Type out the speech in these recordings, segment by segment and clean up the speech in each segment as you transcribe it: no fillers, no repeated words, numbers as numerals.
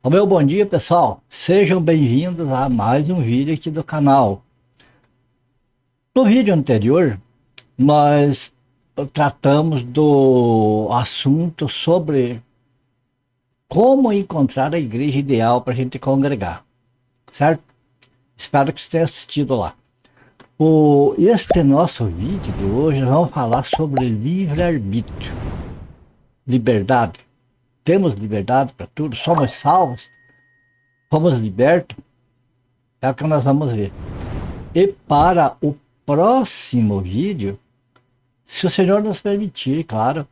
O meu bom dia, pessoal. Sejam bem-vindos a mais um vídeo aqui do canal. No vídeo anterior, nós tratamos do assunto sobre como encontrar a igreja ideal para a gente congregar, certo? Espero que você tenha assistido lá. Este nosso vídeo de hoje, nós vamos falar sobre livre-arbítrio, liberdade. Temos liberdade para tudo, somos salvos, fomos libertos, é o que nós vamos ver. E para o próximo vídeo, se o Senhor nos permitir, claro,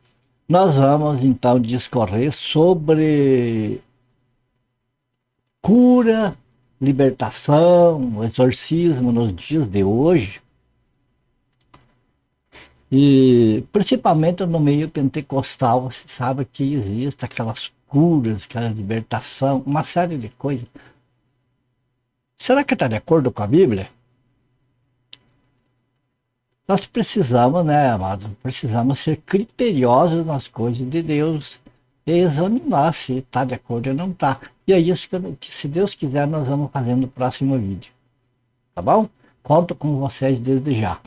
nós vamos então discorrer sobre cura, libertação, exorcismo nos dias de hoje. E principalmente no meio pentecostal, você sabe que existe aquelas curas, aquela libertação, uma série de coisas. Será que está de acordo com a Bíblia? Nós precisamos, né, amados, precisamos ser criteriosos nas coisas de Deus e examinar se está de acordo ou não está. E é isso que, se Deus quiser, nós vamos fazer no próximo vídeo. Tá bom? Conto com vocês desde já.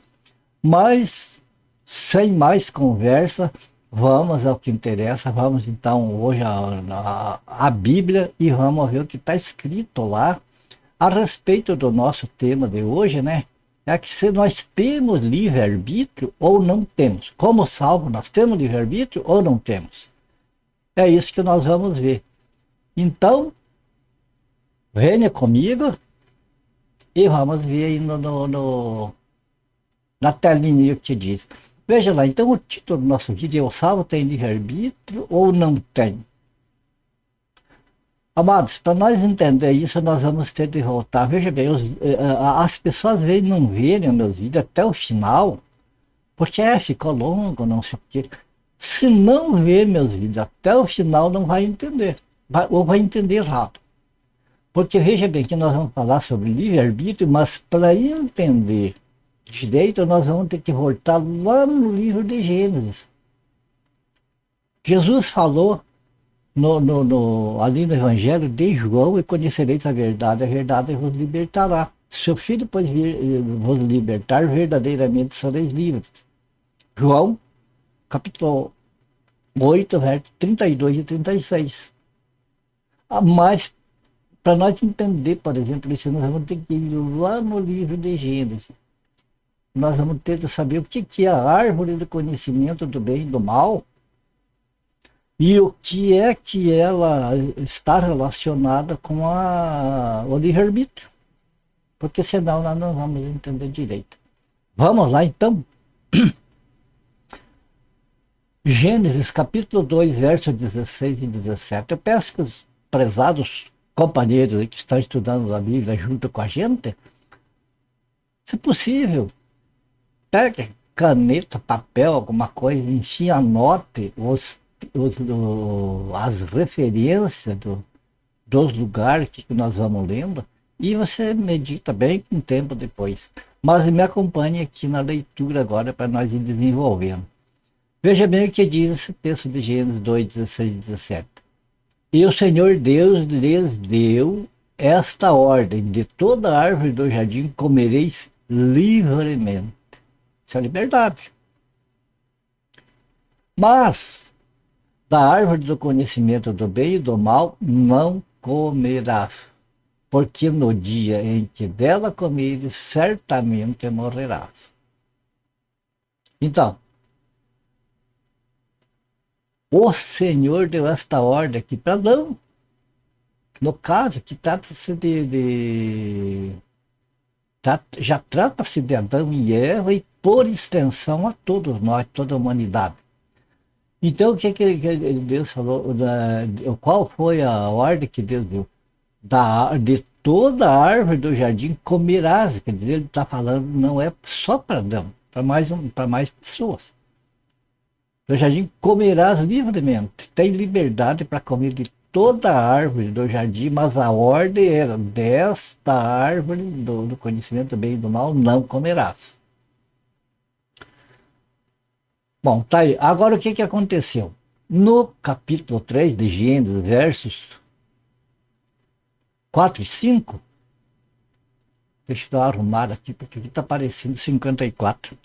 Mas, sem mais conversa, vamos ao que interessa. Vamos então hoje à Bíblia e vamos ver o que está escrito lá a respeito do nosso tema de hoje, né? É que se nós temos livre-arbítrio ou não temos. Como salvo, nós temos livre-arbítrio ou não temos? É isso que nós vamos ver. Então, venha comigo e vamos ver aí na telinha que diz. Veja lá, então o título do nosso vídeo é: o salvo tem livre-arbítrio ou não tem? Amados, para nós entender isso, nós vamos ter de voltar. Veja bem, as pessoas veem não verem meus vídeos até o final, porque ficou longo, não sei o quê. Se não ver meus vídeos até o final, não vai entender, ou vai entender errado. Porque veja bem que nós vamos falar sobre livre-arbítrio, mas para entender direito, nós vamos ter que voltar lá no livro de Gênesis. Jesus falou ali no Evangelho de João: e conhecereis a verdade vos libertará. Se o Filho pois vos libertar, verdadeiramente sereis livres. João, capítulo 8, versos 32 e 36. Mas, para nós entender, por exemplo, isso, nós vamos ter que ir lá no livro de Gênesis. Nós vamos ter que saber o que é a árvore do conhecimento do bem e do mal, e o que é que ela está relacionada com o livre-arbítrio. Porque senão nós não vamos entender direito. Vamos lá então? Gênesis capítulo 2, versos 16 e 17. Eu peço que os prezados companheiros que estão estudando a Bíblia junto com a gente, se possível, pegue caneta, papel, alguma coisa, enfim, anote as referências dos lugares que nós vamos lendo, e você medita bem com o tempo depois. Mas me acompanhe aqui na leitura agora para nós ir desenvolvendo. Veja bem o que diz esse texto de Gênesis 2, 16 e 17. E o Senhor Deus lhes deu esta ordem: de toda árvore do jardim comereis livremente. Isso é liberdade. Mas da árvore do conhecimento do bem e do mal não comerás, porque no dia em que dela comeres, certamente morrerás. Então, o Senhor deu esta ordem aqui para Adão. No caso, que trata-se já trata-se de Adão e Eva, e por extensão a todos nós, toda a humanidade. Então, o que Deus falou? Qual foi a ordem que Deus deu? De toda a árvore do jardim comerás. Quer dizer, ele está falando, não é só para Adão, para mais pessoas. Do jardim comerás livremente. Tem liberdade para comer de toda a árvore do jardim, mas a ordem era: desta árvore do conhecimento do bem e do mal não comerás. Bom, tá aí. Agora o que aconteceu? No capítulo 3 de Gênesis, versos 4 e 5. Deixa eu dar uma arrumada aqui, porque aqui está aparecendo 54.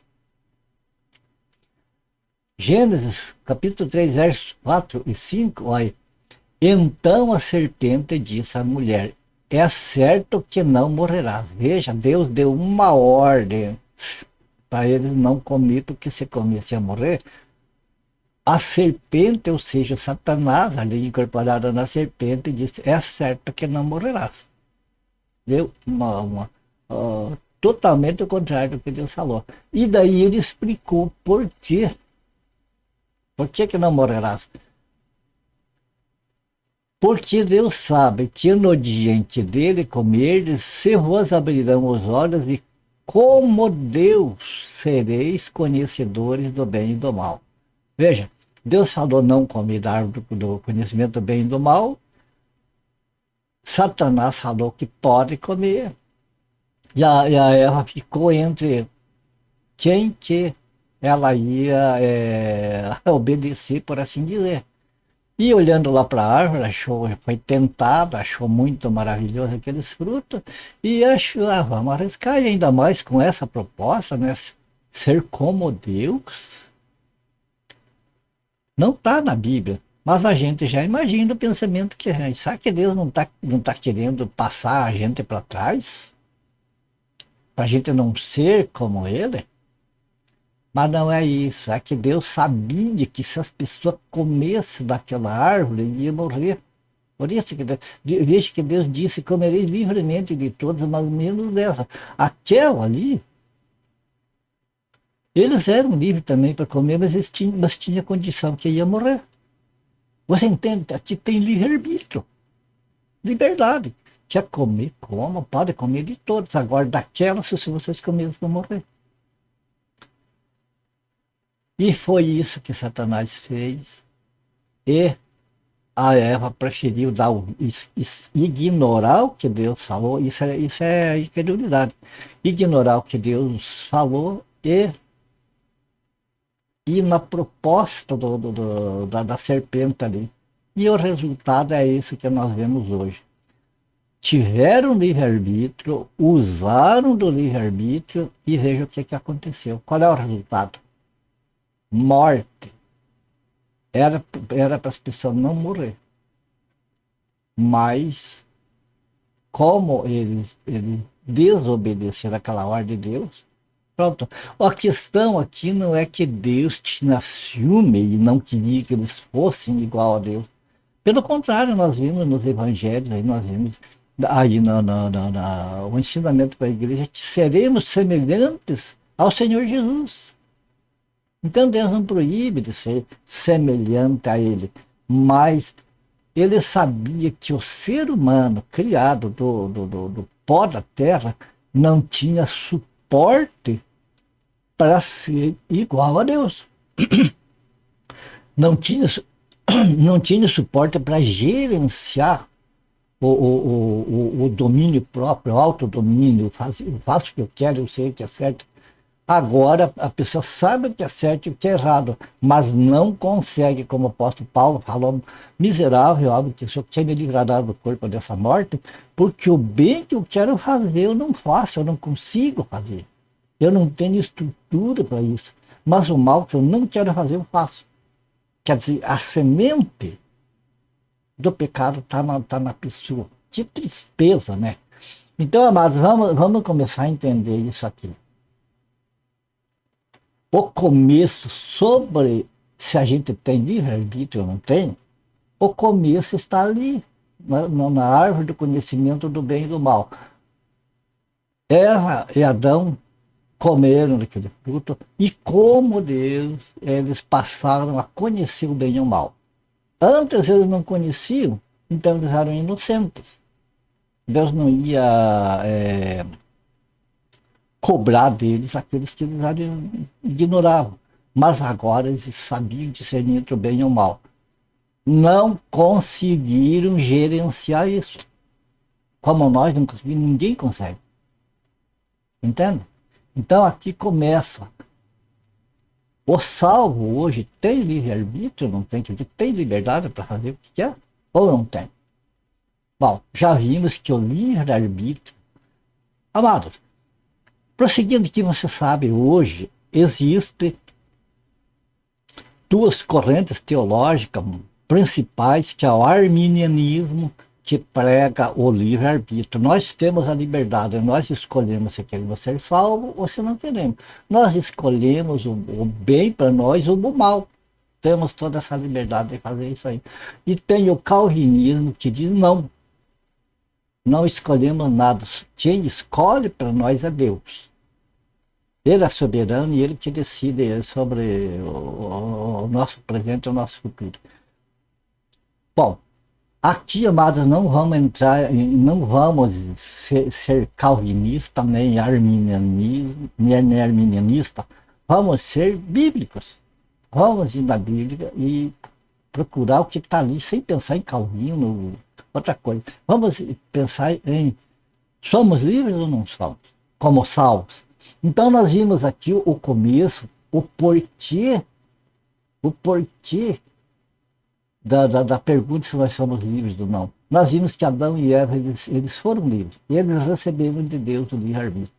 Gênesis, capítulo 3, versos 4 e 5, olha. Então a serpente disse à mulher, é certo que não morrerás. Veja, Deus deu uma ordem para eles não comer, porque se comesse ia morrer. A serpente, ou seja, Satanás, ali incorporada na serpente, disse, é certo que não morrerás. Deu totalmente o contrário do que Deus falou. E daí ele explicou por quê. Por que não morrerás? Porque Deus sabe que no dia em que dele comerdes, se vos abrirão os olhos e como Deus sereis conhecedores do bem e do mal. Veja, Deus falou não comer da árvore do conhecimento do bem e do mal. Satanás falou que pode comer. E a Eva ficou entre quem que ela ia obedecer, por assim dizer. E olhando lá para a árvore, foi tentada, achou muito maravilhoso aqueles frutos, e achou, vamos arriscar, e ainda mais com essa proposta, né? Ser como Deus. Não está na Bíblia, mas a gente já imagina o pensamento que é. Será que Deus não tá querendo passar a gente para trás? Para a gente não ser como Ele? Mas não é isso, é que Deus sabia que se as pessoas comessem daquela árvore, iam morrer. Por isso que veja que Deus disse, comereis livremente de todas, mas menos dessa. Aquela ali, eles eram livres também para comer, mas tinha condição que ia morrer. Você entende? Aqui tem livre-arbítrio, liberdade. Quer comer, coma, pode comer de todas. Agora, daquela, se vocês comerem, vão morrer. E foi isso que Satanás fez. E a Eva preferiu ignorar o que Deus falou. Isso é incredulidade. Ignorar o que Deus falou e ir na proposta da serpente ali. E o resultado é esse que nós vemos hoje. Tiveram livre-arbítrio, usaram do livre-arbítrio e veja o que aconteceu. Qual é o resultado? Morte. Era para as pessoas não morrer. Mas, como eles desobedeceram aquela ordem de Deus, pronto. A questão aqui não é que Deus tinha ciúme e não queria que eles fossem igual a Deus. Pelo contrário, nós vimos nos evangelhos, aí nós vimos aí o ensinamento para a igreja que seremos semelhantes ao Senhor Jesus. Então Deus não proíbe de ser semelhante a Ele, mas Ele sabia que o ser humano criado do pó da terra não tinha suporte para ser igual a Deus. Não tinha suporte para gerenciar o domínio próprio, o autodomínio, faço o que eu quero, eu sei que é certo. Agora a pessoa sabe o que é certo e o que é errado, mas não consegue, como o apóstolo Paulo falou, miserável, algo que o Senhor tinha me livrado do corpo dessa morte, porque o bem que eu quero fazer eu não faço, eu não consigo fazer. Eu não tenho estrutura para isso. Mas o mal que eu não quero fazer, eu faço. Quer dizer, a semente do pecado está na pessoa. Que tristeza, né? Então, amados, vamos começar a entender isso aqui. O começo sobre se a gente tem livre-arbítrio ou não tem, o começo está ali, na árvore do conhecimento do bem e do mal. Eva e Adão comeram daquele fruto e como Deus, eles passaram a conhecer o bem e o mal. Antes eles não conheciam, então eles eram inocentes. Deus não ia cobrar deles aqueles que eles ignoravam. Mas agora eles sabiam discernir entre o bem e o mal. Não conseguiram gerenciar isso. Como nós não conseguimos, ninguém consegue. Entende? Então aqui começa. O salvo hoje tem livre-arbítrio, não tem? Quer dizer, tem liberdade para fazer o que quer? Ou não tem? Bom, já vimos que o livre-arbítrio. Amados, prosseguindo que você sabe, hoje existem duas correntes teológicas principais, que é o arminianismo, que prega o livre-arbítrio. Nós temos a liberdade, nós escolhemos se queremos ser salvos ou se não queremos. Nós escolhemos o bem para nós ou o mal. Temos toda essa liberdade de fazer isso aí. E tem o calvinismo que diz não, não escolhemos nada. Quem escolhe para nós é Deus. Ele é soberano e ele que decide sobre o nosso presente e o nosso futuro. Bom, aqui, amados, não vamos entrar, não vamos ser calvinista, nem arminianista, vamos ser bíblicos. Vamos ir na Bíblia e procurar o que está ali, sem pensar em Calvino, outra coisa. Vamos pensar em, somos livres ou não somos? Como salvos. Então nós vimos aqui o começo, o porquê da pergunta se nós somos livres ou não. Nós vimos que Adão e Eva, eles foram livres. Eles receberam de Deus o livre-arbítrio.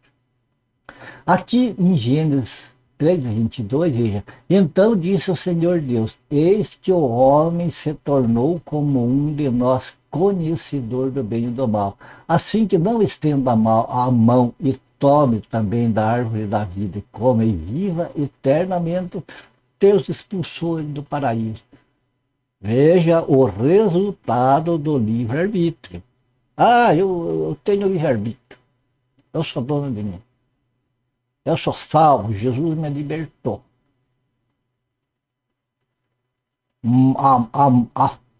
Aqui em Gênesis 3:22, veja, então disse o Senhor Deus, eis que o homem se tornou como um de nós, conhecedor do bem e do mal. Assim que não estenda a mão e tome também da árvore da vida e coma e viva eternamente, Deus expulsou ele do paraíso. Veja o resultado do livre-arbítrio. Ah, eu tenho livre-arbítrio. Eu sou dono de mim. Eu sou salvo. Jesus me libertou.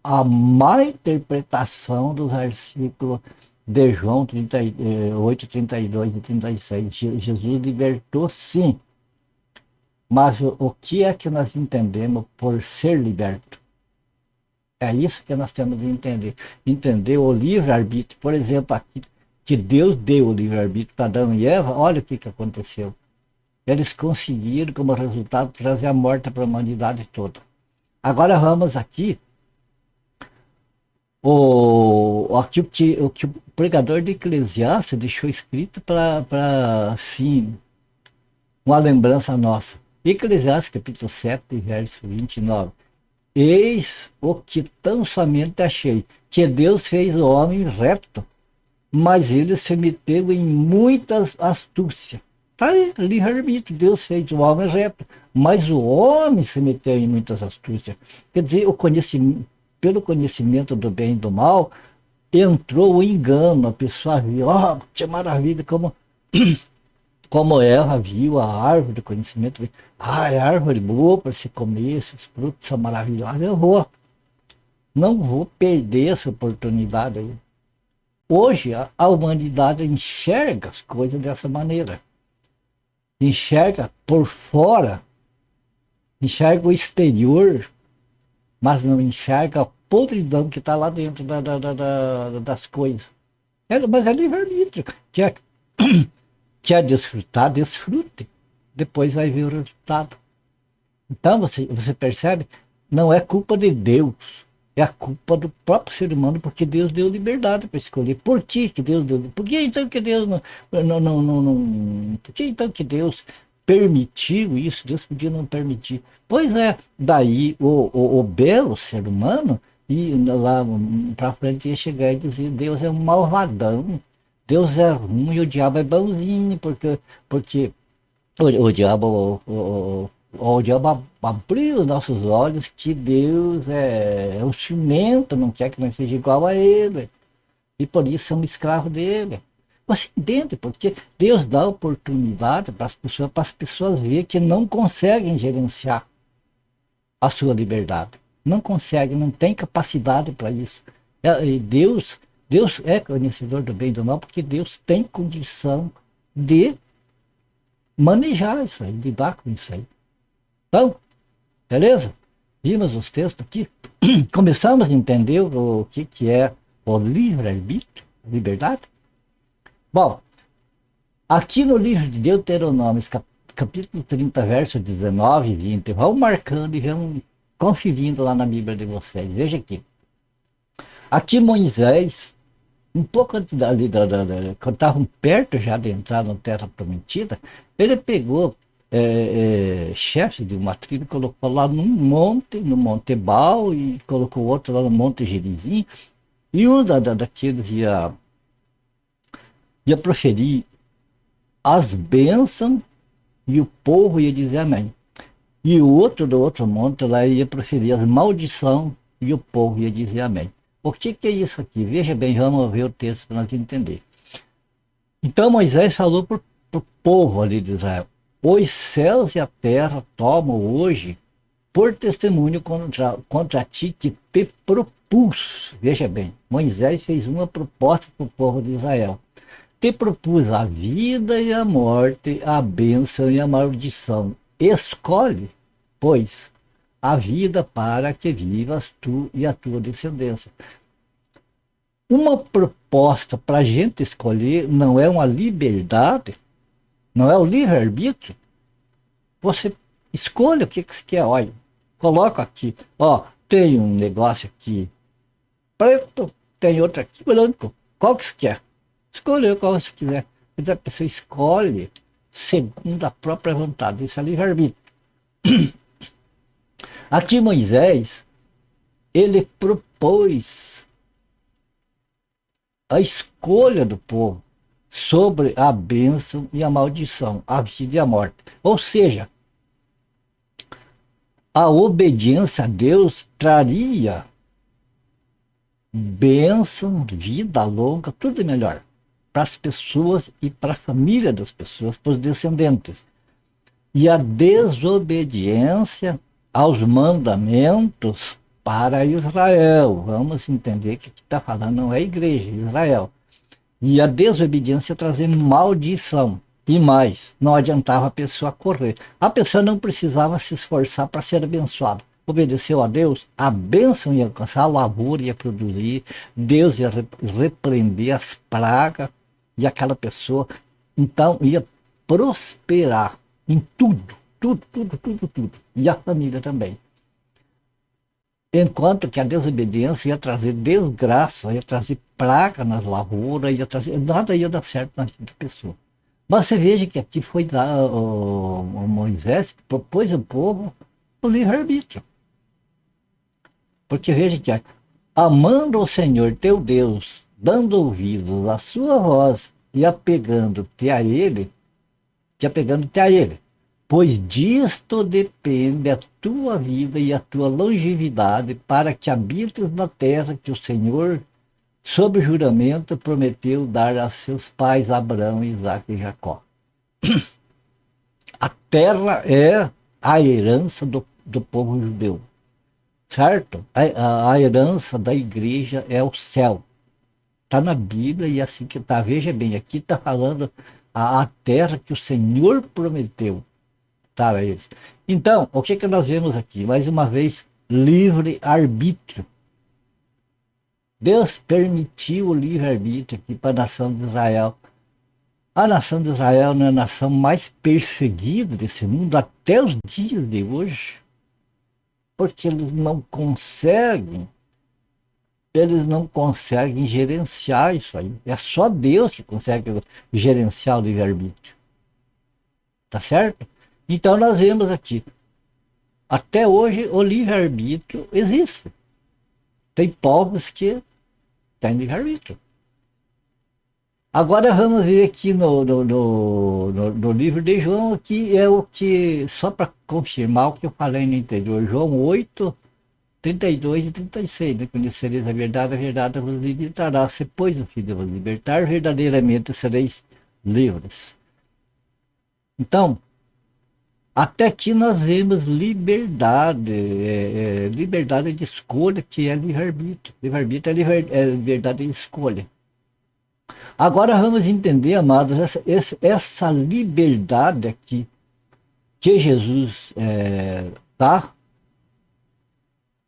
A má interpretação do versículo de João 8, 32 e 36. Jesus libertou, sim. Mas o que é que nós entendemos por ser liberto? É isso que nós temos de entender. Entender o livre-arbítrio. Por exemplo, aqui, que Deus deu o livre-arbítrio para Adão e Eva, olha o que aconteceu. Eles conseguiram, como resultado, trazer a morte para a humanidade toda. Agora vamos aqui, aqui o que o pregador de Eclesiastes deixou escrito para assim, uma lembrança nossa. Eclesiastes, capítulo 7, verso 29. Eis o que tão somente achei, que Deus fez o homem reto, mas ele se meteu em muitas astúcias. Está aí, livre-arbítrio, Deus fez o homem reto, mas o homem se meteu em muitas astúcias. Quer dizer, pelo conhecimento do bem e do mal, entrou o engano, a pessoa viu, que maravilha, como Eva viu a árvore do conhecimento, é árvore boa para se comer, esses frutos são maravilhosos, não vou perder essa oportunidade aí. Hoje a humanidade enxerga as coisas dessa maneira, enxerga por fora, enxerga o exterior, mas não enxerga a podridão que está lá dentro das coisas. Mas é livre-arbítrio, quer desfrutar, desfrute. Depois vai ver o resultado. Então você percebe, não é culpa de Deus, é a culpa do próprio ser humano, porque Deus deu liberdade para escolher. Por que Deus deu? Por que então que Deus por que então que Deus permitiu isso? Deus podia não permitir. Pois é, daí o belo ser humano, e lá para frente ia chegar e dizer, Deus é um malvadão. Deus é ruim e o diabo é bonzinho, porque o diabo abriu os nossos olhos que Deus é um ciumento, não quer que nós seja igual a ele. E por isso somos escravos dele. Você entende? Porque Deus dá oportunidade para as pessoas verem que não conseguem gerenciar a sua liberdade. Não conseguem, não tem capacidade para isso. E Deus é conhecedor do bem e do mal, porque Deus tem condição de manejar isso aí, lidar com isso aí. Então, beleza? Vimos os textos aqui. Começamos a entender o que é o livre-arbítrio, liberdade. Bom, aqui no livro de Deuteronômio, capítulo 30, verso 19 e 20, vamos marcando e vamos conferindo lá na Bíblia de vocês. Veja aqui. Aqui Moisés um pouco antes quando estavam perto já de entrar na Terra Prometida, ele pegou chefe de uma tribo, colocou lá num monte, no Monte Ebal, e colocou outro lá no Monte Gerizim, e um daqueles ia proferir as bênçãos e o povo ia dizer amém. E o outro do outro monte lá ia proferir as maldição e o povo ia dizer amém. O que é isso aqui? Veja bem, vamos ver o texto para nós entender. Então Moisés falou para o povo ali de Israel: os céus e a terra tomam hoje por testemunho contra ti que te propus. Veja bem, Moisés fez uma proposta para o povo de Israel. Te propus a vida e a morte, a bênção e a maldição. Escolhe, pois, a vida para que vivas tu e a tua descendência. Uma proposta para a gente escolher não é uma liberdade, não é o livre-arbítrio. Você escolha o que você quer. Olha, coloca aqui, ó, tem um negócio aqui preto, tem outro aqui branco. Qual que você quer? Escolha qual você quiser. Mas a pessoa escolhe segundo a própria vontade. Isso é livre-arbítrio. Aqui Moisés, ele propôs a escolha do povo sobre a bênção e a maldição, a vida e a morte. Ou seja, a obediência a Deus traria bênção, vida longa, tudo melhor para as pessoas e para a família das pessoas, para os descendentes. E a desobediência aos mandamentos para Israel. Vamos entender que está falando não é igreja, é Israel. E a desobediência trazer maldição. E mais, não adiantava a pessoa correr. A pessoa não precisava se esforçar para ser abençoada. Obedeceu a Deus, a bênção ia alcançar, a lavoura ia produzir, Deus ia repreender as pragas, e aquela pessoa, então, ia prosperar em tudo, tudo. E a família também. Enquanto que a desobediência ia trazer desgraça, ia trazer praga nas lavouras, nada ia dar certo na vida da pessoa. Mas você veja que aqui foi lá o Moisés que propôs ao povo o livre-arbítrio. Porque veja que amando o Senhor teu Deus, dando ouvidos à sua voz e apegando-te a Ele, pois disto depende a tua vida e a tua longevidade, para que habites na terra que o Senhor, sob juramento, prometeu dar a seus pais Abraão, Isaque e Jacó. A terra é a herança do povo judeu, certo? A herança da igreja é o céu. Está na Bíblia e assim que está. Veja bem, aqui está falando a terra que o Senhor prometeu para eles. Então, o que nós vemos aqui? Mais uma vez, livre-arbítrio. Deus permitiu o livre-arbítrio aqui para a nação de Israel. A nação de Israel é a nação mais perseguida desse mundo até os dias de hoje, porque eles não conseguem gerenciar isso aí. É só Deus que consegue gerenciar o livre-arbítrio. Tá certo? Então nós vemos aqui, até hoje o livre-arbítrio existe. Tem povos que têm livre-arbítrio. Agora vamos ver aqui no livro de João, aqui é o que, só para confirmar o que eu falei no interior, João 8, 32 e 36, né? Conhecereis a verdade vos libertará. Se, pois, o Filho vos libertar, verdadeiramente sereis livres. Então, até aqui nós vemos liberdade, liberdade de escolha, que é livre-arbítrio. Livre-arbítrio é liberdade de escolha. Agora vamos entender, amados, essa liberdade aqui que Jesus dá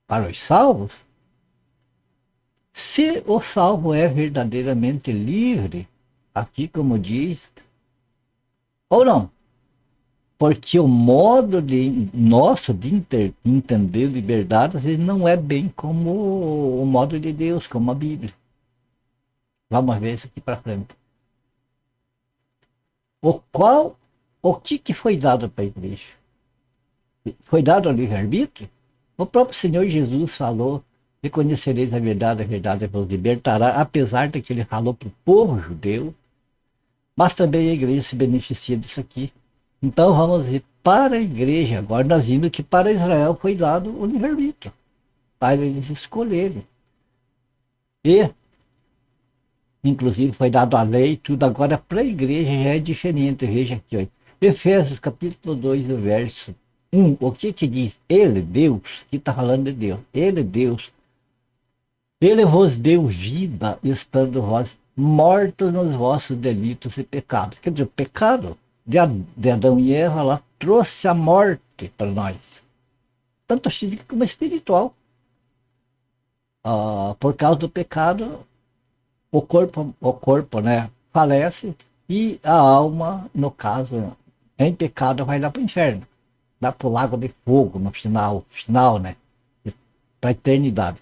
para os salvos. Se o salvo é verdadeiramente livre, aqui como diz, ou não, porque o modo nosso de entender liberdade às vezes não é bem como o modo de Deus, como a Bíblia. Vamos ver isso aqui para frente. O que foi dado para a igreja? Foi dado ao livre-arbítrio? O próprio Senhor Jesus falou: reconhecereis a verdade vos libertará, apesar de que ele falou para o povo judeu, mas também a igreja se beneficia disso aqui. Então vamos ver para a igreja, agora nós vimos que para Israel foi dado o livre-arbítrio, para eles escolherem. E, inclusive, foi dado a lei, tudo. Agora para a igreja já é diferente. Veja aqui, ó. Efésios capítulo 2, verso 1. O que diz? Ele, Deus, que está falando de Deus. Ele, Deus, ele vos deu vida, estando vós mortos nos vossos delitos e pecados. Quer dizer, o pecado de Adão e Eva lá trouxe a morte para nós, tanto física como espiritual. Por causa do pecado, o corpo, né, falece e a alma, no caso, em pecado, vai lá para o inferno, lá para o lago de fogo, no final, né, para a eternidade.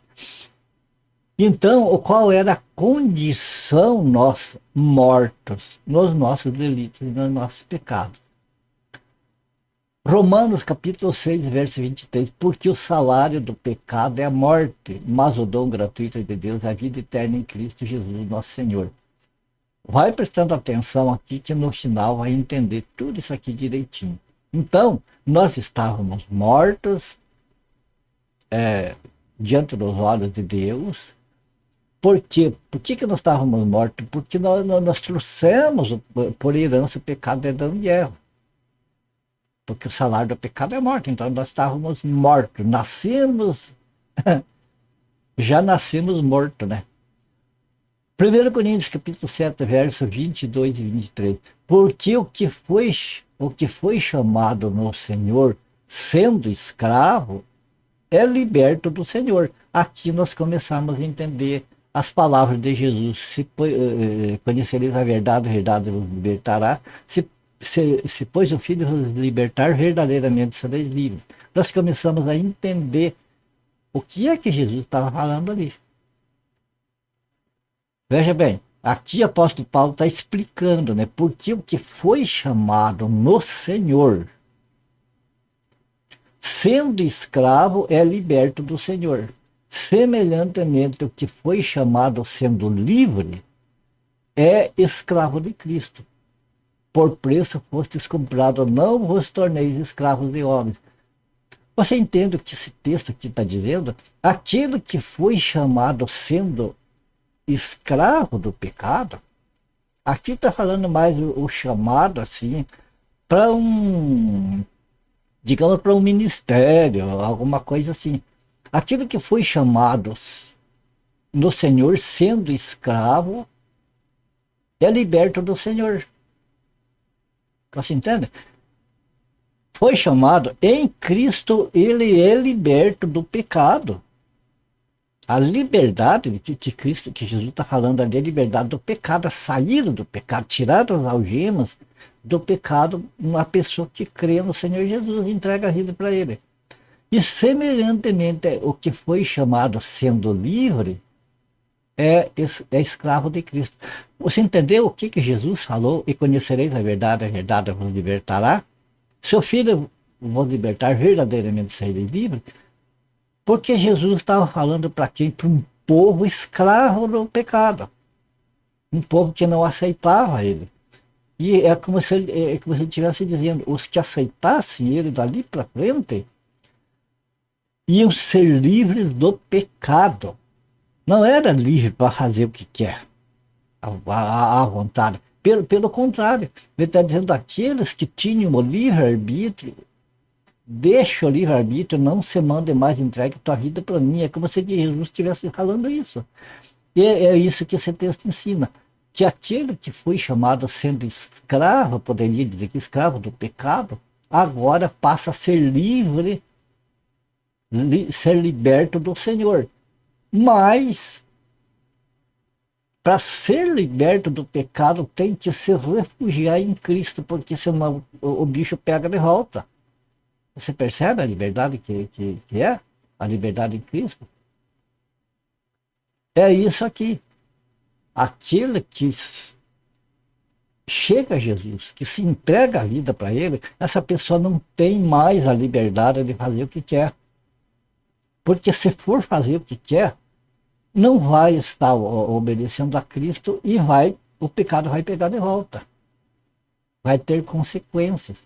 Então, qual era a condição nossa? Mortos nos nossos delitos e nos nossos pecados. Romanos capítulo 6, verso 23. Porque o salário do pecado é a morte, mas o dom gratuito de Deus é a vida eterna em Cristo Jesus, nosso Senhor. Vai prestando atenção aqui que no final vai entender tudo isso aqui direitinho. Então, nós estávamos mortos diante dos olhos de Deus. Por quê? Por que nós estávamos mortos? Porque nós trouxemos por herança o pecado de Adão e Eva. Porque o salário do pecado é morte. Então nós estávamos mortos. Já nascemos mortos, né? 1 Coríntios capítulo 7, verso 22 e 23. Porque o que foi chamado no Senhor, sendo escravo, é liberto do Senhor. Aqui nós começamos a entender as palavras de Jesus. Se conhecereis a verdade vos libertará. Se pois o Filho vos libertar, verdadeiramente sereis livres. Nós começamos a entender o que é que Jesus estava falando ali. Veja bem, aqui o apóstolo Paulo está explicando, né? Porque o que foi chamado no Senhor, sendo escravo, é liberto do Senhor. Semelhantemente, o que foi chamado sendo livre é escravo de Cristo. Por preço fostes comprado, não vos torneis escravos de homens. Você entende o que esse texto aqui está dizendo? Aquele que foi chamado sendo escravo do pecado, aqui está falando mais o chamado assim para digamos, para um ministério, alguma coisa assim. Aquilo que foi chamado no Senhor sendo escravo é liberto do Senhor. Você entende? Foi chamado em Cristo, ele é liberto do pecado. A liberdade que Cristo, que Jesus está falando ali, é a liberdade do pecado, a saída do pecado, tirar as algemas do pecado, uma pessoa que crê no Senhor Jesus, entrega a vida para ele. E semelhantemente, o que foi chamado sendo livre é escravo de Cristo. Você entendeu o que Jesus falou? E conhecereis a verdade vos libertará. Seu filho vos libertar, verdadeiramente sereis livres. Porque Jesus estava falando para quem? Para um povo escravo do pecado. Um povo que não aceitava ele. E é como se ele estivesse dizendo, os que aceitassem ele dali para frente iam ser livres do pecado. Não era livre para fazer o que quer, à vontade. Pelo contrário, ele está dizendo aqueles que tinham o livre-arbítrio, deixa o livre-arbítrio, não se mande mais, entregue tua vida para mim. É como se Jesus estivesse falando isso. E é isso que esse texto ensina. Que aquele que foi chamado sendo escravo, poderia dizer que escravo do pecado, agora passa a ser livre, ser liberto do Senhor. Mas, para ser liberto do pecado, tem que se refugiar em Cristo, porque senão o bicho pega de volta. Você percebe a liberdade que é? A liberdade em Cristo? É isso aqui. Aquele que chega a Jesus, que se entrega a vida para ele, essa pessoa não tem mais a liberdade de fazer o que quer. Porque se for fazer o que quer, não vai estar obedecendo a Cristo e o pecado vai pegar de volta. Vai ter consequências.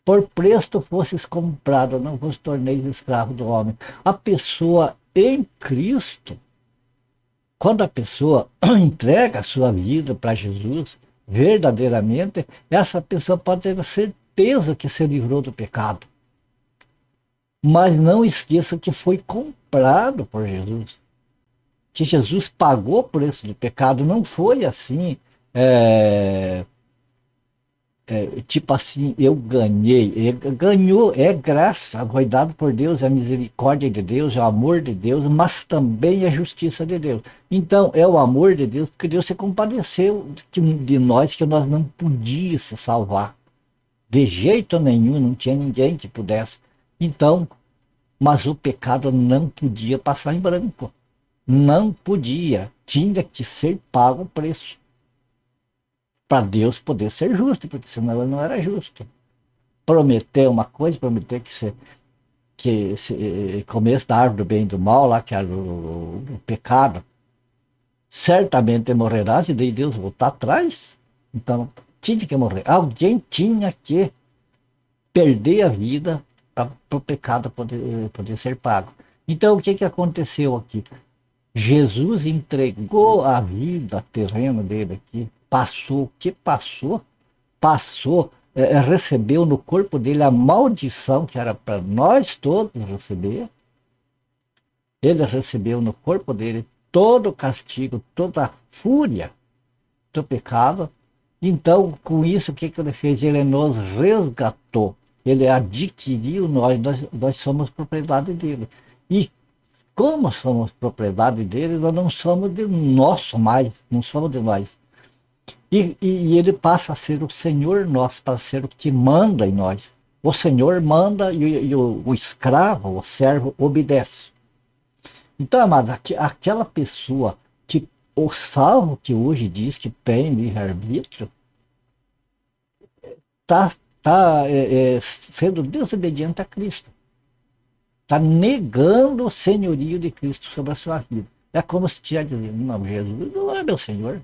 Por preço fosses comprado, não vos torneis escravo do homem. A pessoa em Cristo, quando a pessoa entrega a sua vida para Jesus, verdadeiramente, essa pessoa pode ter certeza que se livrou do pecado. Mas não esqueça que foi comprado por Jesus. Que Jesus pagou o preço do pecado. Não foi assim, tipo assim, eu ganhei. Ganhou, é graça, foi dado por Deus, é a misericórdia de Deus, é o amor de Deus, mas também é a justiça de Deus. Então, é o amor de Deus, porque Deus se compadeceu de nós, que nós não podíamos se salvar. De jeito nenhum, não tinha ninguém que pudesse. Então, mas o pecado não podia passar em branco. Não podia. Tinha que ser pago o preço. Para Deus poder ser justo, porque senão ele não era justo. Prometer uma coisa, prometer que se comesse da árvore do bem e do mal, lá que era o pecado, certamente morrerás e daí Deus voltar atrás. Então, tinha que morrer. Alguém tinha que perder a vida para o pecado poder ser pago. Então, o que aconteceu aqui? Jesus entregou a vida terrena dele aqui, passou o que passou, recebeu no corpo dele a maldição que era para nós todos receber. Ele recebeu no corpo dele todo o castigo, toda a fúria do pecado. Então, com isso, o que ele fez? Ele nos resgatou, ele adquiriu nós somos propriedade dele. E como somos propriedade dele, nós não somos de nosso mais, não somos de nós. E ele passa a ser o Senhor nosso, para ser o que manda em nós. O Senhor manda e o escravo, o servo, obedece. Então, amados, aquela pessoa que o salvo que hoje diz que tem livre-arbítrio, está sendo desobediente a Cristo. Está negando o senhorio de Cristo sobre a sua vida. É como se estivesse dizendo, não, Jesus não é meu Senhor.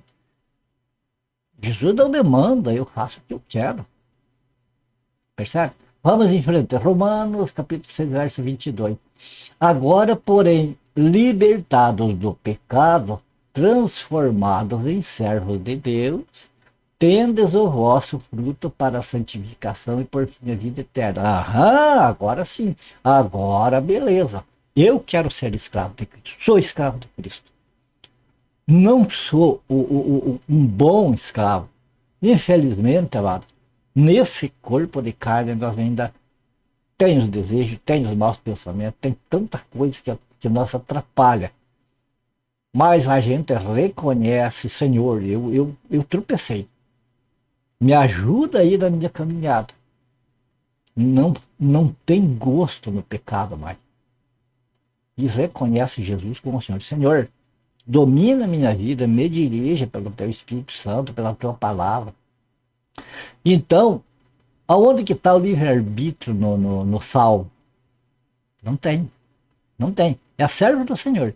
Jesus não me manda, eu faço o que eu quero. Percebe? Vamos em frente. Romanos, capítulo 6, verso 22. Agora, porém, libertados do pecado, transformados em servos de Deus, tendes o vosso fruto para a santificação e por fim a vida eterna. Aham, agora sim. Agora, beleza. Eu quero ser escravo de Cristo. Sou escravo de Cristo. Não sou um bom escravo. Infelizmente, amado, nesse corpo de carne nós ainda temos os desejos, temos os maus pensamentos, tem tanta coisa que nos atrapalha. Mas a gente reconhece, Senhor, eu tropecei. Me ajuda aí na minha caminhada. Não tem gosto no pecado mais. E reconhece Jesus como Senhor. Senhor, domina a minha vida, me dirija pelo teu Espírito Santo, pela tua palavra. Então, aonde que está o livre-arbítrio no salvo? Não tem. Não tem. É servo do Senhor.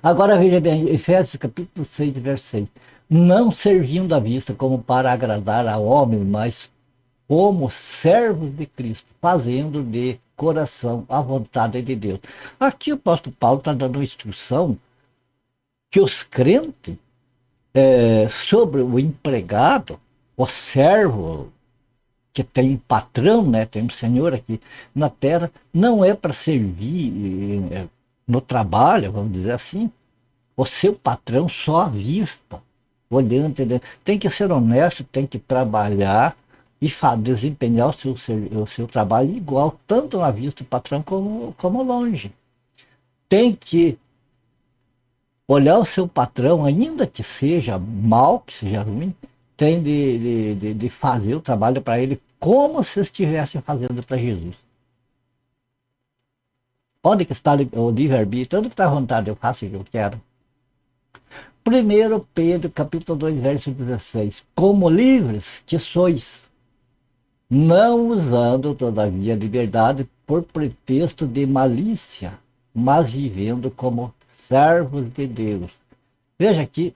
Agora veja bem, Efésios capítulo 6, verso 6. Não servindo à vista como para agradar a homem, mas como servos de Cristo, fazendo de coração a vontade de Deus. Aqui o apóstolo Paulo está dando instrução que os crentes, sobre o empregado, o servo, que tem patrão, né, tem um senhor aqui na terra, não é para servir no trabalho, vamos dizer assim, o seu patrão só à vista, olhando, entendeu? Tem que ser honesto, tem que trabalhar e desempenhar o seu trabalho igual, tanto na vista do patrão como longe. Tem que olhar o seu patrão, ainda que seja mal, que seja ruim, tem de fazer o trabalho para ele como se estivesse fazendo para Jesus. Onde que está o livre-arbítrio? Onde está a vontade? Eu faço o que eu quero. 1 Pedro, capítulo 2, verso 16. Como livres que sois, não usando todavia a liberdade por pretexto de malícia, mas vivendo como servos de Deus. Veja aqui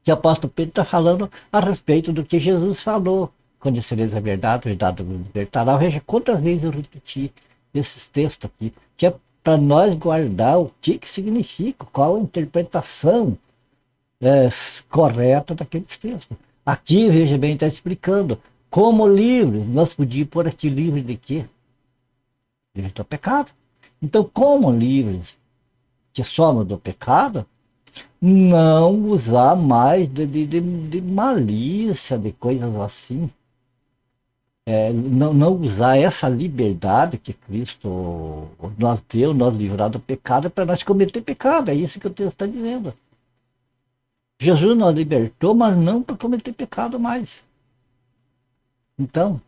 que o apóstolo Pedro está falando a respeito do que Jesus falou. Conhecereis a verdade vos libertará. Veja quantas vezes eu repeti esses textos aqui, que é para nós guardar o que significa, qual a interpretação correta daqueles textos. Aqui, veja bem, está explicando como livres, nós podíamos pôr aqui livre de quê? Livre do pecado. Então, como livres que somos do pecado, não usar mais de malícia, de coisas assim. Não usar essa liberdade que Cristo nos deu, nos livrar do pecado, para nós cometer pecado. É isso que o texto está dizendo. Jesus nos libertou, mas não para cometer pecado mais. Então,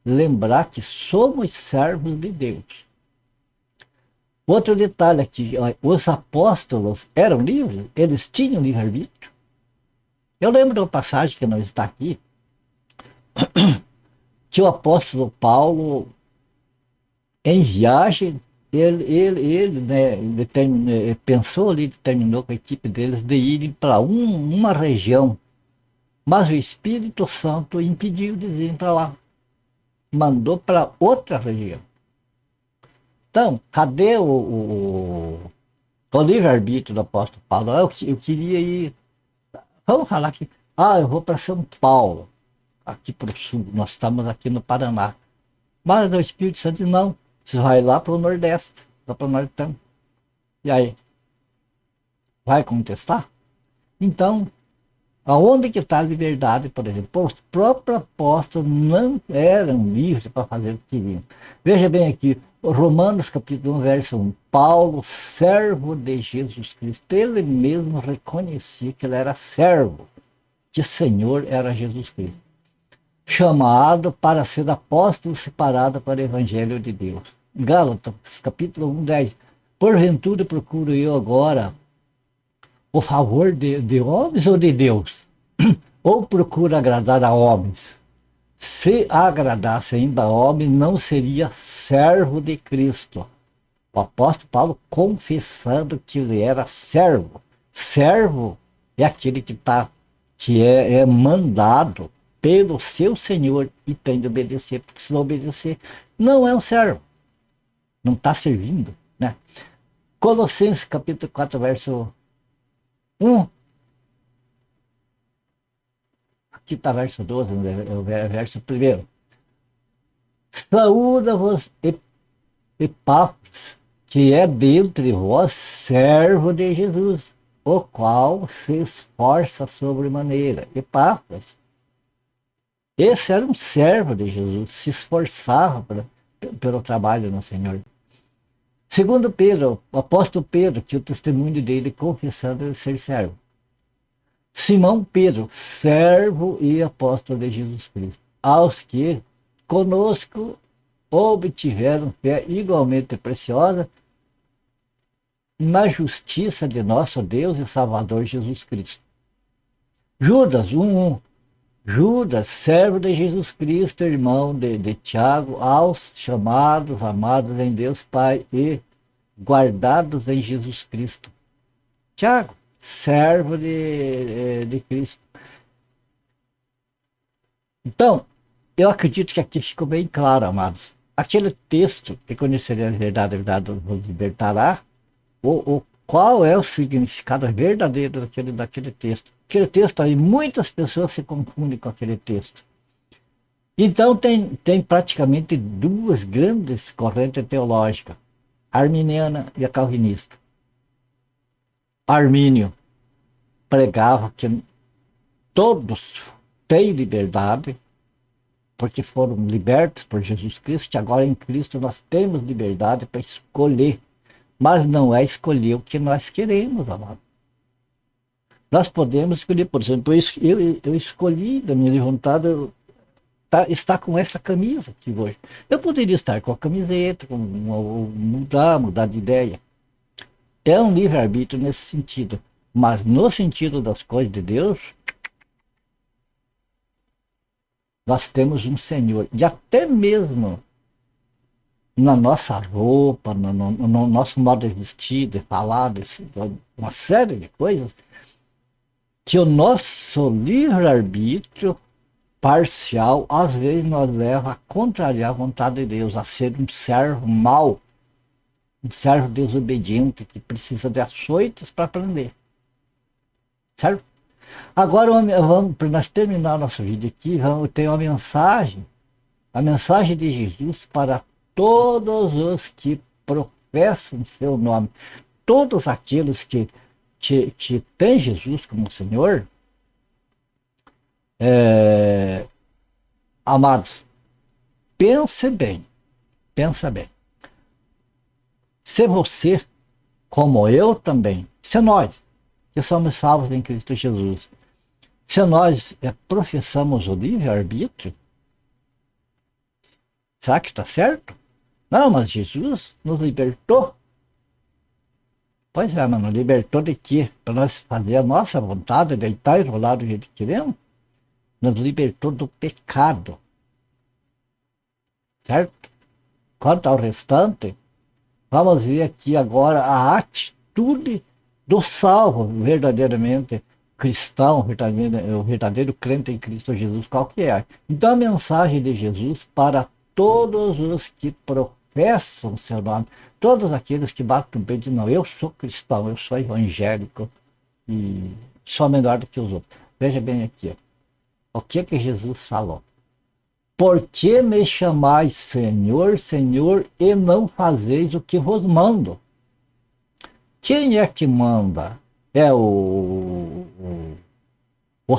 lembrar que somos servos de Deus. Outro detalhe aqui, os apóstolos eram livres, eles tinham livre-arbítrio. Eu lembro de uma passagem que não está aqui, que o apóstolo Paulo, em viagem, ele pensou ali, determinou com a equipe deles de irem para uma região, mas o Espírito Santo impediu de irem para lá, mandou para outra região. Então, cadê o livre-arbítrio do apóstolo Paulo? Eu queria ir, vamos falar aqui, eu vou para São Paulo, aqui para o sul, nós estamos aqui no Paraná. Mas o Espírito Santo diz, não, você vai lá para o Nordeste, lá para o Nortão. E aí? Vai contestar? Então, aonde que está a liberdade, por exemplo? Os próprios apóstolos não eram livres para fazer o que queriam. Veja bem aqui, Romanos capítulo 1, verso 1. Paulo, servo de Jesus Cristo, ele mesmo reconhecia que ele era servo, que o Senhor era Jesus Cristo. Chamado para ser apóstolo separado para o Evangelho de Deus. Gálatas, capítulo 1, 10. Porventura procuro eu agora o favor de homens ou de Deus? Ou procuro agradar a homens? Se agradasse ainda a homens, não seria servo de Cristo. O apóstolo Paulo confessando que ele era servo. Servo é aquele que é mandado pelo seu Senhor e tem de obedecer, porque se não obedecer, não é um servo. Não está servindo, né? Colossenses capítulo 4, verso 1. Aqui está verso 12, é o verso 1. Saúda-vos, Epáfras, que é dentre vós servo de Jesus, o qual se esforça sobremaneira. Epáfras, esse era um servo de Jesus, se esforçava pelo trabalho no Senhor. Segundo Pedro, o apóstolo Pedro, que o testemunho dele confessando ser servo. Simão Pedro, servo e apóstolo de Jesus Cristo. Aos que conosco obtiveram fé igualmente preciosa na justiça de nosso Deus e Salvador Jesus Cristo. Judas 1:1. Judas, servo de Jesus Cristo, irmão de Tiago, aos chamados, amados em Deus Pai e guardados em Jesus Cristo. Tiago, servo de Cristo. Então, eu acredito que aqui ficou bem claro, amados. Aquele texto, que conheceria a verdade vos libertará, qual é o significado verdadeiro daquele texto. Aquele texto aí, muitas pessoas se confundem com aquele texto. Então tem praticamente duas grandes correntes teológicas, a arminiana e a calvinista. Armínio pregava que todos têm liberdade, porque foram libertos por Jesus Cristo, que agora em Cristo nós temos liberdade para escolher, mas não é escolher o que nós queremos, amado. Nós podemos escolher, por exemplo, eu escolhi da minha vontade está com essa camisa aqui hoje. Eu poderia estar com a camiseta, mudar de ideia. É um livre-arbítrio nesse sentido. Mas no sentido das coisas de Deus, nós temos um Senhor. E até mesmo na nossa roupa, no nosso modo de vestir, de falar, uma série de coisas, que o nosso livre-arbítrio parcial, às vezes, nos leva a contrariar a vontade de Deus, a ser um servo mau, um servo desobediente, que precisa de açoites para aprender. Certo? Agora, vamos, para nós terminar nosso vídeo aqui, ter uma mensagem, a mensagem de Jesus para todos os que professam seu nome, todos aqueles que têm Jesus como Senhor. Amados, pense bem, pensa bem. Se você, como eu também, se nós, que somos salvos em Cristo Jesus, se nós professamos o livre-arbítrio, será que está certo? Não, mas Jesus nos libertou. Pois é, mas nos libertou de quê? Para nós fazer a nossa vontade, deitar e rolar do jeito que queremos? Nos libertou do pecado. Certo? Quanto ao restante, vamos ver aqui agora a atitude do salvo, verdadeiramente cristão, o verdadeiro crente em Cristo Jesus, qual que é? Então a mensagem de Jesus para todos os que professam seu nome, todos aqueles que batem o peito e dizem, não, eu sou cristão, eu sou evangélico e sou melhor do que os outros. Veja bem aqui, ó. O que Jesus falou? Por que me chamais Senhor, Senhor, e não fazeis o que vos mando? Quem é que manda? É o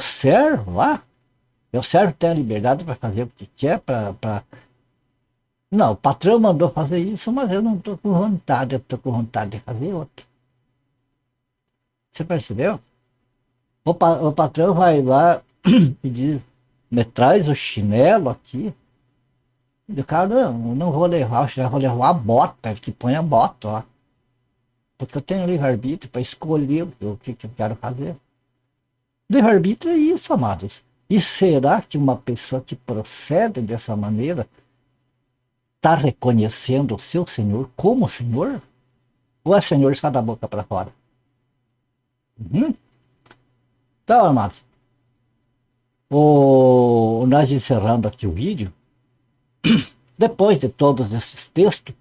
servo lá? O servo tem a liberdade para fazer o que quer, Não, o patrão mandou fazer isso, mas eu não estou com vontade, eu estou com vontade de fazer outro. Você percebeu? O patrão vai lá e diz, me traz o chinelo aqui. E o cara, não vou levar o chinelo, vou levar a bota, que põe a bota lá. Porque eu tenho livre-arbítrio para escolher o que eu quero fazer. Livre-arbítrio é isso, amados. E será que uma pessoa que procede dessa maneira está reconhecendo o seu Senhor como Senhor? Ou é Senhor só da boca para fora? Então, amados, nós encerrando aqui o vídeo, depois de todos esses textos,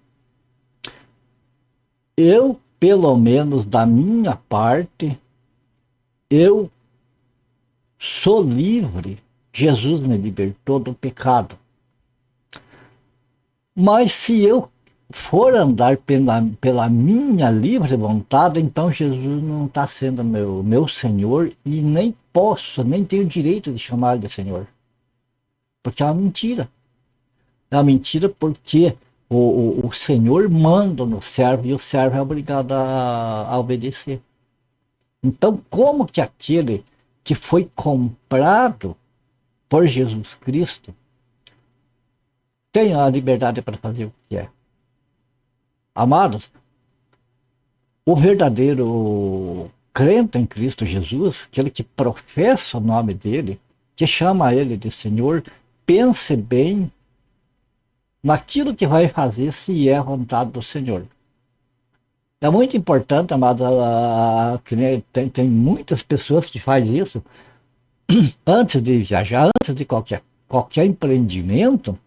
eu, pelo menos da minha parte, eu sou livre. Jesus me libertou do pecado. Mas se eu for andar pela minha livre vontade, então Jesus não está sendo meu Senhor e nem tenho direito de chamar de Senhor. Porque é uma mentira. É uma mentira porque o Senhor manda no servo e o servo é obrigado a obedecer. Então, como que aquele que foi comprado por Jesus Cristo tem a liberdade para fazer o que quer? Amados, o verdadeiro crente em Cristo Jesus, aquele que professa o nome dele, que chama ele de Senhor, pense bem naquilo que vai fazer, se é a vontade do Senhor. É muito importante, amados, tem muitas pessoas que fazem isso antes de viajar, antes de qualquer empreendimento,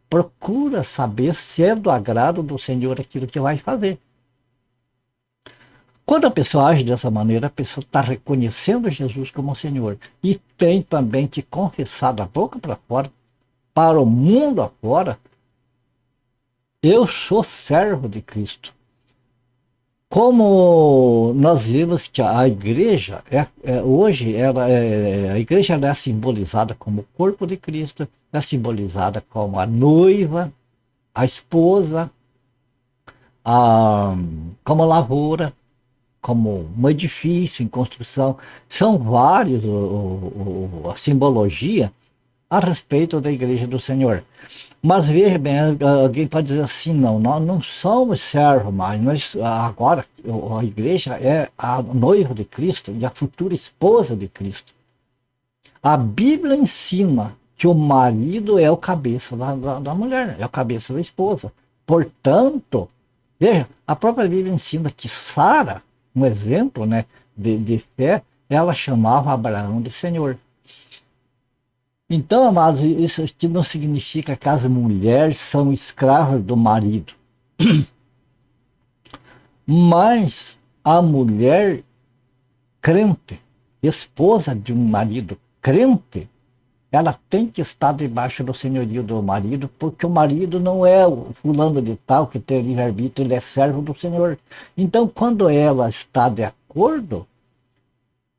procura saber se é do agrado do Senhor aquilo que vai fazer. Quando a pessoa age dessa maneira, a pessoa está reconhecendo Jesus como Senhor. E tem também que confessar da boca para fora, para o mundo afora, eu sou servo de Cristo. Como nós vimos que a igreja, hoje, a igreja é simbolizada como o corpo de Cristo, é simbolizada como a noiva, a esposa, como a lavoura, como um edifício em construção. São vários a simbologia a respeito da igreja do Senhor. Mas veja bem, alguém pode dizer assim, não, nós não somos servos mais, nós, agora a igreja é a noiva de Cristo e a futura esposa de Cristo. A Bíblia ensina que o marido é o cabeça da mulher, é o cabeça da esposa. Portanto, veja, a própria Bíblia ensina que Sara, um exemplo, né, de fé, ela chamava Abraão de Senhor. Então, amados, isso aqui não significa que as mulheres são escravas do marido. Mas a mulher crente, esposa de um marido crente, ela tem que estar debaixo do senhorio do marido, porque o marido não é o fulano de tal que tem livre-arbítrio, ele é servo do Senhor. Então, quando ela está de acordo,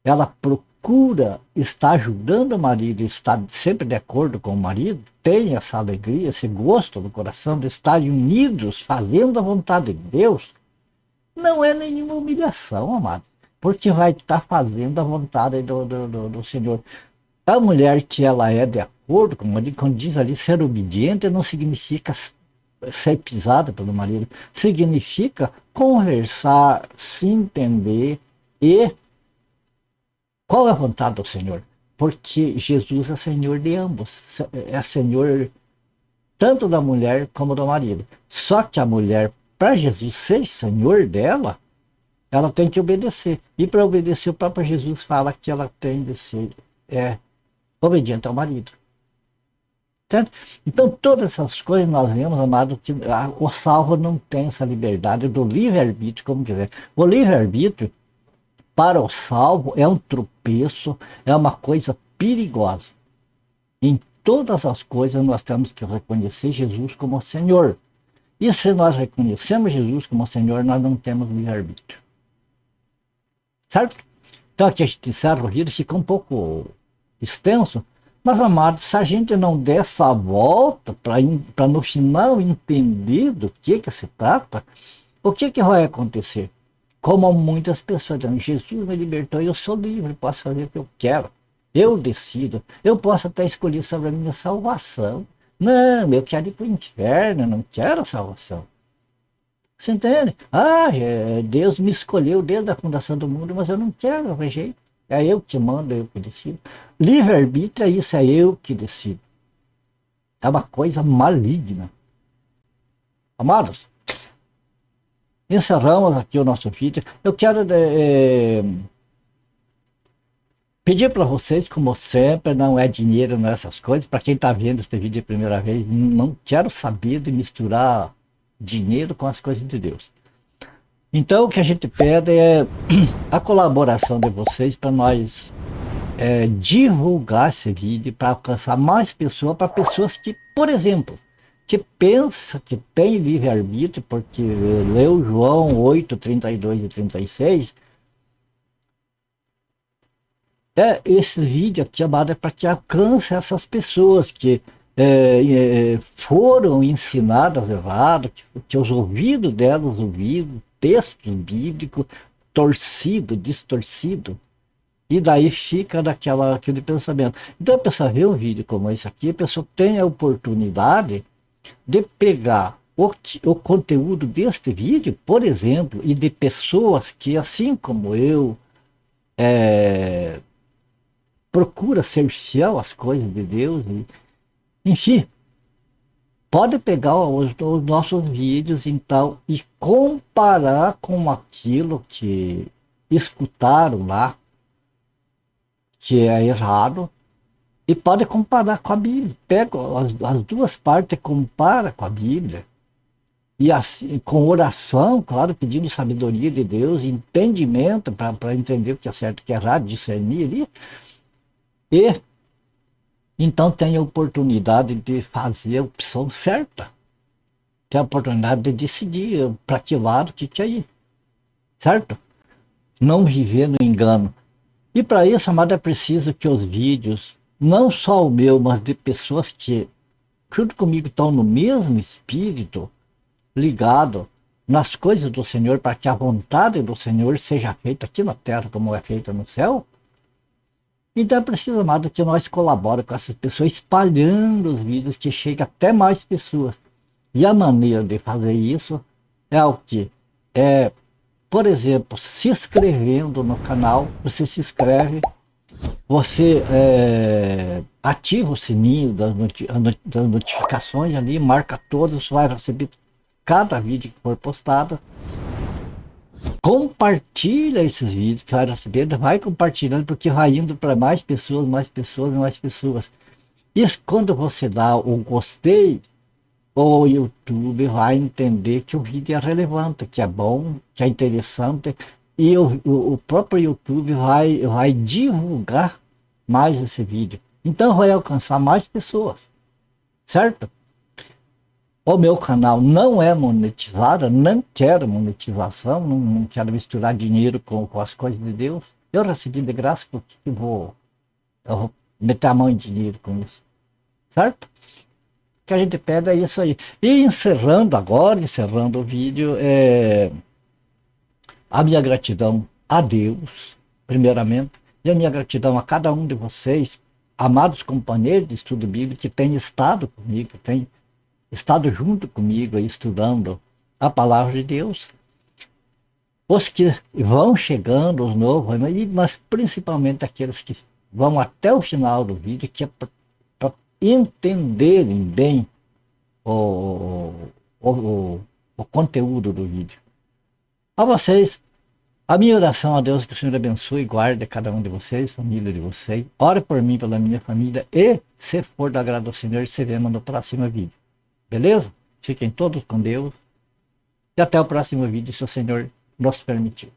ela procura estar ajudando o marido, estar sempre de acordo com o marido, tem essa alegria, esse gosto no coração de estar unidos, fazendo a vontade de Deus, não é nenhuma humilhação, amado, porque vai estar fazendo a vontade do Senhor. A mulher que ela é de acordo com o marido, quando diz ali ser obediente, não significa ser pisada pelo marido, significa conversar, se entender e qual é a vontade do Senhor? Porque Jesus é Senhor de ambos, é Senhor tanto da mulher como do marido. Só que a mulher, para Jesus ser Senhor dela, ela tem que obedecer. E para obedecer, o próprio Jesus fala que ela tem de ser obediente ao marido. Certo? Então, todas essas coisas nós vemos, amado, que o salvo não tem essa liberdade do livre-arbítrio, como quiser. O livre-arbítrio, para o salvo, é um tropeço, é uma coisa perigosa. Em todas as coisas nós temos que reconhecer Jesus como Senhor. E se nós reconhecemos Jesus como Senhor, nós não temos livre-arbítrio. Certo? Então aqui a gente encerra o vídeo, fica um pouco extenso, mas, amados, se a gente não der essa volta para no final entender do que se trata, o que vai acontecer? Como muitas pessoas dizem, Jesus me libertou, eu sou livre, posso fazer o que eu quero, eu decido, eu posso até escolher sobre a minha salvação. Não, eu quero ir para o inferno, eu não quero a salvação. Você entende? Deus me escolheu desde a fundação do mundo, mas eu não quero, eu rejeito. É eu que mando, é eu que decido. Livre-arbítrio é isso, é eu que decido. É uma coisa maligna. Amados, encerramos aqui o nosso vídeo. Eu quero pedir para vocês, como sempre, não é dinheiro, não é essas coisas. Para quem está vendo este vídeo a primeira vez, não quero saber de misturar dinheiro com as coisas de Deus. Então, o que a gente pede é a colaboração de vocês para nós divulgar esse vídeo, para alcançar mais pessoas, para pessoas que, por exemplo, que pensa que tem livre-arbítrio, porque leu João 8, 32 e 36, esse vídeo aqui, amado, é para que alcance essas pessoas que foram ensinadas errado, que os ouvidos delas ouviram texto bíblico torcido, distorcido, e daí fica aquele pensamento. Então a pessoa vê um vídeo como esse aqui, a pessoa tem a oportunidade de pegar o conteúdo deste vídeo, por exemplo, e de pessoas que, assim como eu, procura ser fiel às coisas de Deus, enfim, pode pegar os nossos vídeos então e comparar com aquilo que escutaram lá, que é errado, e pode comparar com a Bíblia. Pega as duas partes e compara com a Bíblia. E assim, com oração, claro, pedindo sabedoria de Deus, entendimento para entender o que é certo e o que é errado, discernir ali. E então tem a oportunidade de fazer a opção certa. Tem a oportunidade de decidir para que lado que é ir. Certo? Não viver no engano. E para isso, amado, é preciso que os vídeos, não só o meu, mas de pessoas que junto comigo estão no mesmo espírito, ligado nas coisas do Senhor, para que a vontade do Senhor seja feita aqui na terra como é feita no céu. Então é preciso, amado, que nós colaboremos com essas pessoas, espalhando os vídeos, que chegue até mais pessoas. E a maneira de fazer isso é o que? É, por exemplo, se inscrevendo no canal. Você se inscreve, você ativa o sininho das notificações ali, marca todas, você vai receber cada vídeo que for postado. Compartilha esses vídeos que vai receber, vai compartilhando, porque vai indo para mais pessoas, mais pessoas, mais pessoas. Isso, quando você dá o gostei, o YouTube vai entender que o vídeo é relevante, que é bom, que é interessante, e o próprio YouTube vai divulgar mais esse vídeo. Então vai alcançar mais pessoas, certo? O meu canal não é monetizado, não quero monetização, não quero misturar dinheiro com as coisas de Deus. Eu recebi de graça, porque eu vou meter a mão em dinheiro com isso, certo? O que a gente pede é isso aí. E encerrando o vídeo, a minha gratidão a Deus, primeiramente, e a minha gratidão a cada um de vocês, amados companheiros de estudo bíblico, que têm estado comigo, têm estado junto comigo, estudando a palavra de Deus. Os que vão chegando, os novos, mas principalmente aqueles que vão até o final do vídeo, que é para entenderem bem o, o conteúdo do vídeo. A vocês, a minha oração a Deus, que o Senhor abençoe e guarde cada um de vocês, família de vocês. Ore por mim, pela minha família, e, se for do agrado do Senhor, se vemos no próximo vídeo. Beleza? Fiquem todos com Deus. E até o próximo vídeo, se o Senhor nos permitir.